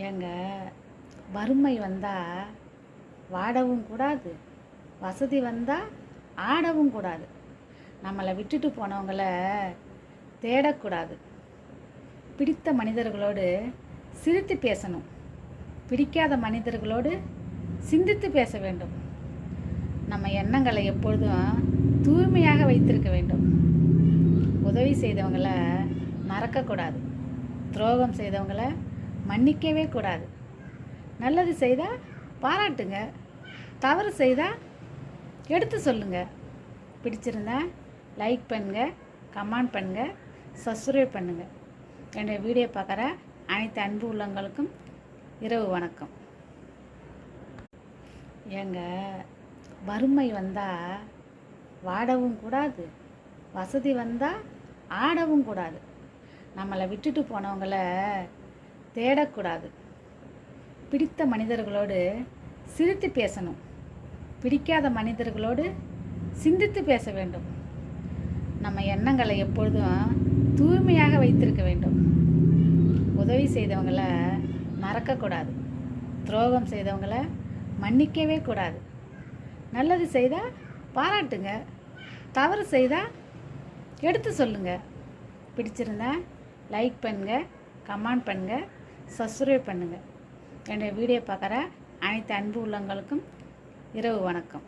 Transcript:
ஏங்க, வறுமை வந்தால் வாடவும் கூடாது, வசதி வந்தால் ஆடவும் கூடாது. நம்மளை விட்டுட்டு போனவங்கள தேடக்கூடாது. பிடித்த மனிதர்களோடு சிரித்து பேசணும், பிடிக்காத மனிதர்களோடு சிந்தித்து பேச வேண்டும். நம்ம எண்ணங்களை எப்பொழுதும் தூய்மையாக வைத்திருக்க வேண்டும். உதவி செய்தவங்களை மறக்கக்கூடாது, துரோகம் செய்தவங்களை மன்னிக்கவே கூடாது. நல்லது செய்தால் பாராட்டுங்க, தவறு செய்தால் எடுத்து சொல்லுங்கள். பிடிச்சிருந்தா லைக் பண்ணுங்கள், கமெண்ட் பண்ணுங்கள், சப்ஸ்கிரைப் பண்ணுங்கள். என்னுடைய வீடியோ பார்க்குற அனைத்து அன்பு உள்ளவங்களுக்கும் இரவு வணக்கம். ஏங்க, வறுமை வந்தால் வாடவும் கூடாது, வசதி வந்தால் ஆடவும் கூடாது. நம்மளை விட்டுட்டு போனவங்கள தேடக்கூடாது. பிடித்த மனிதர்களோடு சிரித்து பேசணும், பிடிக்காத மனிதர்களோடு சிந்தித்து பேச வேண்டும். நம்ம எண்ணங்களை எப்பொழுதும் தூய்மையாக வைத்திருக்க வேண்டும். உதவி செய்தவங்களை மறக்கக்கூடாது, துரோகம் செய்தவங்களை மன்னிக்கவே கூடாது. நல்லது செய்தால் பாராட்டுங்க, தவறு செய்தால் எடுத்து சொல்லுங்கள். பிடிச்சிருந்தா லைக் பண்ணுங்கள், கமெண்ட் பண்ணுங்கள், சப்ஸ்கிரைப் பண்ணுங்கள். என்னுடைய வீடியோ பார்க்குற அனைத்து அன்பு உள்ளவங்களுக்கும் இரவு வணக்கம்.